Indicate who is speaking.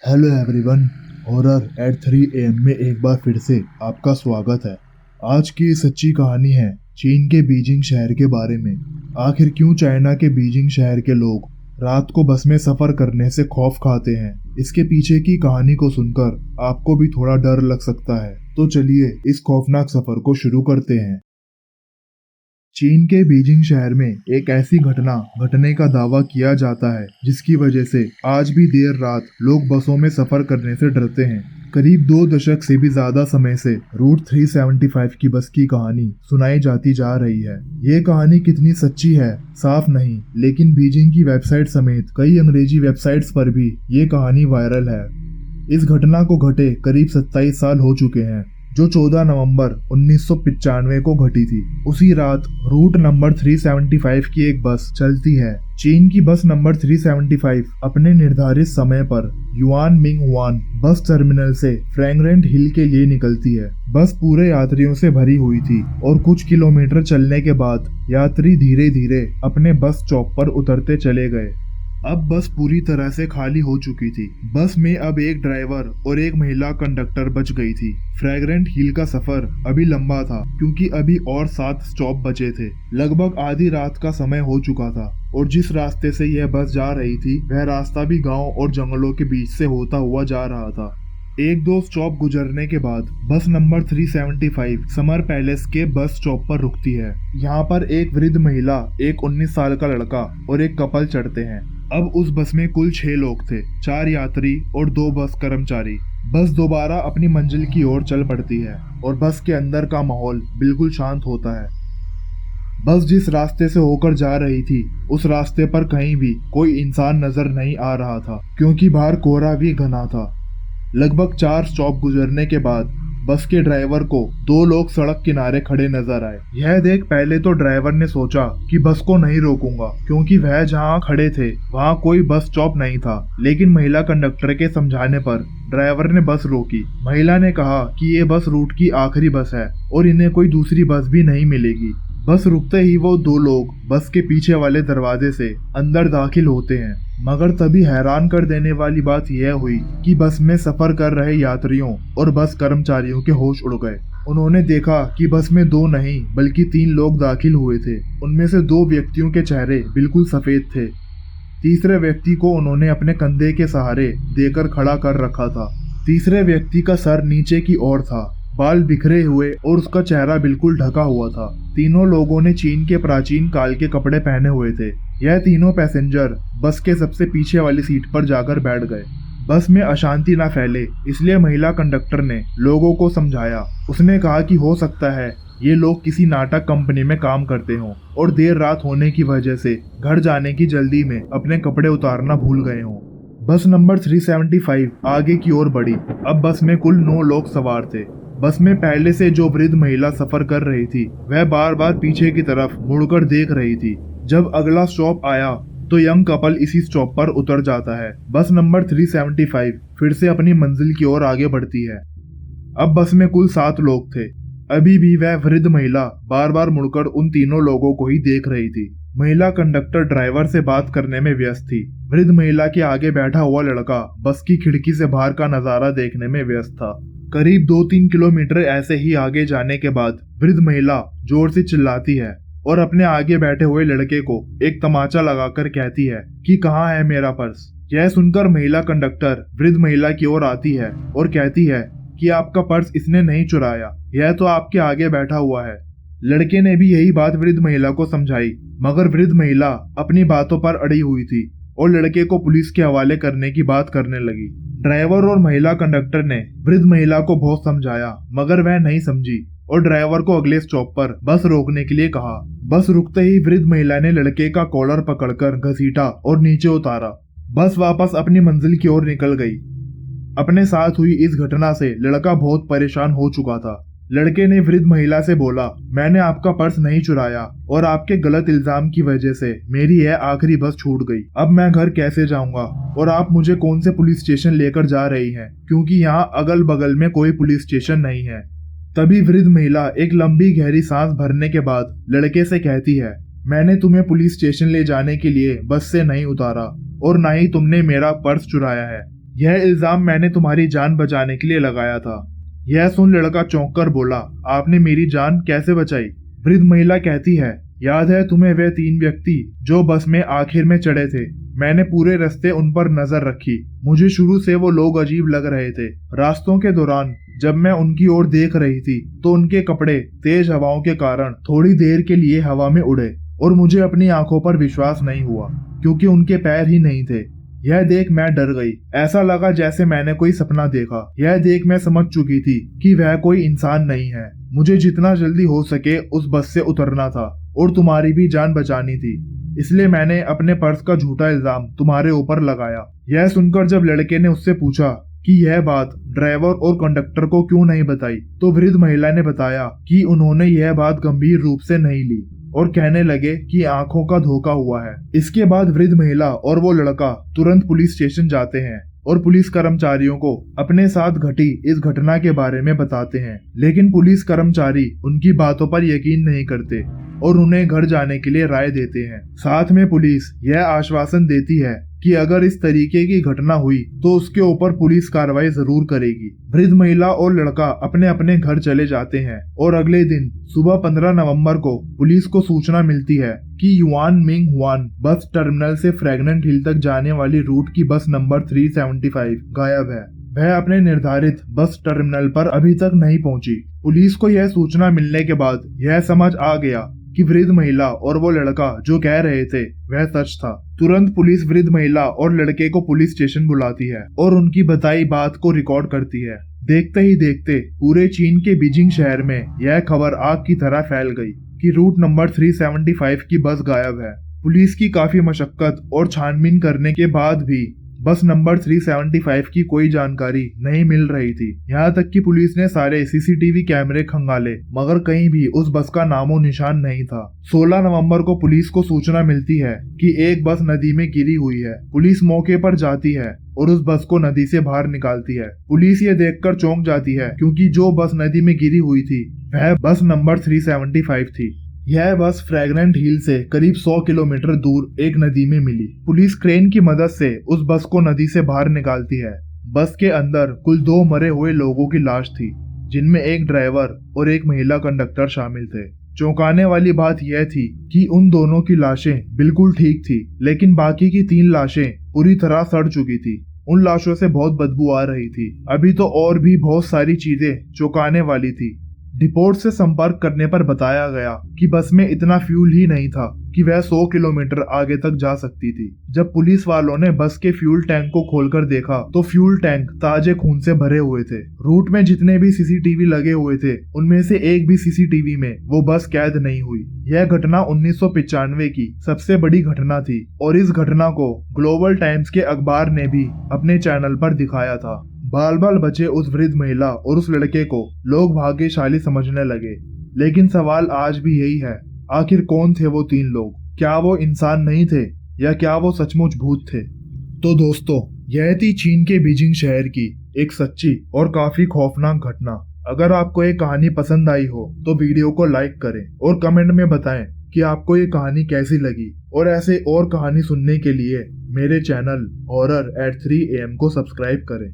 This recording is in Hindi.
Speaker 1: Hello everyone. Horror at 3 AM में एक बार फिर से आपका स्वागत है। आज की सच्ची कहानी है चीन के बीजिंग शहर के बारे में। आखिर क्यों चाइना के बीजिंग शहर के लोग रात को बस में सफर करने से खौफ खाते हैं? इसके पीछे की कहानी को सुनकर आपको भी थोड़ा डर लग सकता है, तो चलिए इस खौफनाक सफर को शुरू करते हैं। चीन के बीजिंग शहर में एक ऐसी घटना घटने का दावा किया जाता है जिसकी वजह से आज भी देर रात लोग बसों में सफर करने से डरते हैं। करीब 2 दशक से भी ज्यादा समय से रूट 375 की बस की कहानी सुनाई जाती जा रही है। ये कहानी कितनी सच्ची है साफ नहीं, लेकिन बीजिंग की वेबसाइट समेत कई अंग्रेजी वेबसाइट्स पर भी ये कहानी वायरल है। इस घटना को घटे करीब 27 साल हो चुके हैं, जो 14 नवंबर 1995 को घटी थी। उसी रात रूट नंबर 375 की एक बस चलती है। चीन की बस नंबर 375 अपने निर्धारित समय पर yuan Ming Hwan bus terminal से फ्रैंकरेंट हिल के लिए निकलती है। बस पूरे यात्रियों से भरी हुई थी और कुछ किलोमीटर चलने के बाद यात्री धीरे धीरे अपने बस स्टॉप पर उतरते चले गए। अब बस पूरी तरह से खाली हो चुकी थी। बस में अब एक ड्राइवर और एक महिला कंडक्टर बच गई थी। फ्रैग्रेंट हिल का सफर अभी लंबा था क्योंकि अभी और 7 स्टॉप बचे थे। लगभग आधी रात का समय हो चुका था और जिस रास्ते से यह बस जा रही थी वह रास्ता भी गांव और जंगलों के बीच से होता हुआ जा रहा था। एक दो स्टॉप गुजरने के बाद बस नंबर 375 समर पैलेस के बस स्टॉप पर रुकती है। यहाँ पर एक वृद्ध महिला, एक 19 साल का लड़का और एक कपल चढ़ते हैं। अब उस बस में कुल 6 लोग थे, 4 यात्री और 2 बस कर्मचारी। बस दोबारा अपनी मंजिल की ओर चल पड़ती है और बस के अंदर का माहौल बिल्कुल शांत होता है। बस जिस रास्ते से होकर जा रही थी उस रास्ते पर कहीं भी कोई इंसान नजर नहीं आ रहा था क्योंकि बाहर कोहरा भी घना था। लगभग 4 स्टॉप गुजरने के बाद बस के ड्राइवर को 2 लोग सड़क किनारे खड़े नजर आए। यह देख पहले तो ड्राइवर ने सोचा कि बस को नहीं रोकूंगा क्योंकि वह जहां खड़े थे वहां कोई बस स्टॉप नहीं था, लेकिन महिला कंडक्टर के समझाने पर ड्राइवर ने बस रोकी। महिला ने कहा कि ये बस रूट की आखिरी बस है और इन्हें कोई दूसरी बस भी नहीं मिलेगी। बस रुकते ही वो 2 लोग बस के पीछे वाले दरवाजे से अंदर दाखिल होते हैं, मगर तभी हैरान कर देने वाली बात यह हुई कि बस में सफर कर रहे यात्रियों और बस कर्मचारियों के होश उड़ गए। उन्होंने देखा कि बस में 2 नहीं बल्कि 3 लोग दाखिल हुए थे। उनमें से 2 व्यक्तियों के चेहरे बिल्कुल सफेद थे। तीसरे व्यक्ति को उन्होंने अपने कंधे के सहारे देकर खड़ा कर रखा था। तीसरे व्यक्ति का सर नीचे की ओर था, बाल बिखरे हुए और उसका चेहरा बिल्कुल ढका हुआ था। तीनों लोगों ने चीन के प्राचीन काल के कपड़े पहने हुए थे। यह तीनों पैसेंजर बस के सबसे पीछे वाली सीट पर जाकर बैठ गए। बस में अशांति ना फैले इसलिए महिला कंडक्टर ने लोगों को समझाया। उसने कहा कि हो सकता है ये लोग किसी नाटक कंपनी में काम करते हों और देर रात होने की वजह से घर जाने की जल्दी में अपने कपड़े उतारना भूल गए हों। बस नंबर 375 आगे की ओर बढ़ी। अब बस में कुल 9 लोग सवार थे। बस में पहले से जो वृद्ध महिला सफर कर रही थी वह बार बार पीछे की तरफ मुड़कर देख रही थी। जब अगला स्टॉप आया तो यंग कपल इसी स्टॉप पर उतर जाता है। बस नंबर 375 फिर से अपनी मंजिल की ओर आगे बढ़ती है। अब बस में कुल 7 लोग थे। अभी भी वह वृद्ध महिला बार बार मुड़कर उन तीनों लोगों को ही देख रही थी। महिला कंडक्टर ड्राइवर से बात करने में व्यस्त थी। वृद्ध महिला के आगे बैठा हुआ लड़का बस की खिड़की से बाहर का नजारा देखने में व्यस्त था। करीब 2-3 किलोमीटर ऐसे ही आगे जाने के बाद वृद्ध महिला जोर से चिल्लाती है और अपने आगे बैठे हुए लड़के को एक तमाचा लगाकर कहती है कि कहाँ है मेरा पर्स। यह सुनकर महिला कंडक्टर वृद्ध महिला की ओर आती है और कहती है कि आपका पर्स इसने नहीं चुराया, यह तो आपके आगे बैठा हुआ है। लड़के ने भी यही बात वृद्ध महिला को समझाई, मगर वृद्ध महिला अपनी बातों पर अड़ी हुई थी और लड़के को पुलिस के हवाले करने की बात करने लगी। ड्राइवर और महिला कंडक्टर ने वृद्ध महिला को बहुत समझाया मगर वह नहीं समझी और ड्राइवर को अगले स्टॉप पर बस रोकने के लिए कहा। बस रुकते ही वृद्ध महिला ने लड़के का कॉलर पकड़कर घसीटा और नीचे उतारा। बस वापस अपनी मंजिल की ओर निकल गई। अपने साथ हुई इस घटना से लड़का बहुत परेशान हो चुका था। लड़के ने वृद्ध महिला से बोला, मैंने आपका पर्स नहीं चुराया और आपके गलत इल्जाम की वजह से मेरी यह आखिरी बस छूट गई। अब मैं घर कैसे जाऊंगा और आप मुझे कौन से पुलिस स्टेशन लेकर जा रही हैं, क्योंकि यहाँ अगल बगल में कोई पुलिस स्टेशन नहीं है। तभी वृद्ध महिला एक लंबी गहरी सांस भरने के बाद लड़के से कहती है, मैंने तुम्हें पुलिस स्टेशन ले जाने के लिए बस से नहीं उतारा और ना ही तुमने मेरा पर्स चुराया है। यह इल्जाम मैंने तुम्हारी जान बचाने के लिए लगाया था। यह सुन लड़का चौंक कर बोला, आपने मेरी जान कैसे बचाई? वृद्ध महिला कहती है, याद है तुम्हें वे 3 व्यक्ति जो बस में आखिर में चढ़े थे? मैंने पूरे रास्ते उन पर नजर रखी। मुझे शुरू से वो लोग अजीब लग रहे थे। रास्तों के दौरान जब मैं उनकी ओर देख रही थी तो उनके कपड़े तेज हवाओं के कारण थोड़ी देर के लिए हवा में उड़े और मुझे अपनी आंखों पर विश्वास नहीं हुआ क्योंकि उनके पैर ही नहीं थे। यह देख मैं डर गई। ऐसा लगा जैसे मैंने कोई सपना देखा। यह देख मैं समझ चुकी थी कि वह कोई इंसान नहीं है। मुझे जितना जल्दी हो सके उस बस से उतरना था और तुम्हारी भी जान बचानी थी, इसलिए मैंने अपने पर्स का झूठा इल्जाम तुम्हारे ऊपर लगाया। यह सुनकर जब लड़के ने उससे पूछा कि यह बात ड्राइवर और कंडक्टर को क्यों नहीं बताई, तो वृद्ध महिला ने बताया कि उन्होंने यह बात गंभीर रूप से नहीं ली और कहने लगे कि आंखों का धोखा हुआ है। इसके बाद वृद्ध महिला और वो लड़का तुरंत पुलिस स्टेशन जाते हैं और पुलिस कर्मचारियों को अपने साथ घटी इस घटना के बारे में बताते हैं, लेकिन पुलिस कर्मचारी उनकी बातों पर यकीन नहीं करते और उन्हें घर जाने के लिए राय देते हैं। साथ में पुलिस यह आश्वासन देती है कि अगर इस तरीके की घटना हुई तो उसके ऊपर पुलिस कार्रवाई जरूर करेगी। वृद्ध महिला और लड़का अपने अपने घर चले जाते हैं और अगले दिन सुबह 15 नवंबर को पुलिस को सूचना मिलती है कि yuan Ming Hwan bus terminal से फ्रैग्नेंट हिल तक जाने वाली रूट की बस नंबर 375 गायब है। वह अपने निर्धारित बस टर्मिनल पर अभी तक नहीं पहुंची। पुलिस को यह सूचना मिलने के बाद यह समझ आ गया कि वृद्ध महिला और वो लड़का जो कह रहे थे वह सच था। तुरंत पुलिस वृद्ध महिला और लड़के को पुलिस स्टेशन बुलाती है और उनकी बताई बात को रिकॉर्ड करती है। देखते ही देखते पूरे चीन के बीजिंग शहर में यह खबर आग की तरह फैल गई कि रूट नंबर 375 की बस गायब है। पुलिस की काफी मशक्कत और छानबीन करने के बाद भी बस नंबर 375 की कोई जानकारी नहीं मिल रही थी। यहाँ तक कि पुलिस ने सारे सीसीटीवी कैमरे खंगाले मगर कहीं भी उस बस का नामो निशान नहीं था। 16 नवंबर को पुलिस को सूचना मिलती है कि एक बस नदी में गिरी हुई है। पुलिस मौके पर जाती है और उस बस को नदी से बाहर निकालती है। पुलिस ये देखकर चौंक जाती है क्योंकि जो बस नदी में गिरी हुई थी वह बस नंबर 375 थी। यह बस फ्रैग्नेंट हिल से करीब 100 किलोमीटर दूर एक नदी में मिली। पुलिस क्रेन की मदद से उस बस को नदी से बाहर निकालती है। बस के अंदर कुल 2 मरे हुए लोगों की लाश थी, जिनमें एक ड्राइवर और एक महिला कंडक्टर शामिल थे। चौंकाने वाली बात यह थी कि उन दोनों की लाशें बिल्कुल ठीक थी, लेकिन बाकी की 3 लाशें पूरी तरह सड़ चुकी थी। उन लाशों से बहुत बदबू आ रही थी। अभी तो और भी बहुत सारी चीजें चौंकाने वाली थी। डिपोर्ट से संपर्क करने पर बताया गया कि बस में इतना फ्यूल ही नहीं था कि वह 100 किलोमीटर आगे तक जा सकती थी। जब पुलिस वालों ने बस के फ्यूल टैंक को खोलकर देखा तो फ्यूल टैंक ताजे खून से भरे हुए थे। रूट में जितने भी सीसीटीवी लगे हुए थे उनमें से एक भी सीसीटीवी में वो बस कैद नहीं हुई। यह घटना 1995 की सबसे बड़ी घटना थी और इस घटना को ग्लोबल टाइम्स के अखबार ने भी अपने चैनल पर दिखाया था। बाल बाल बचे उस वृद्ध महिला और उस लड़के को लोग भाग्यशाली समझने लगे, लेकिन सवाल आज भी यही है, आखिर कौन थे वो 3 लोग? क्या वो इंसान नहीं थे या क्या वो सचमुच भूत थे? तो दोस्तों, यह थी चीन के बीजिंग शहर की एक सच्ची और काफी खौफनाक घटना। अगर आपको ये कहानी पसंद आई हो तो वीडियो को लाइक करें और कमेंट में बताएं कि आपको ये कहानी कैसी लगी, और ऐसे और कहानी सुनने के लिए मेरे चैनल हॉरर एट 3 AM को सब्सक्राइब करें।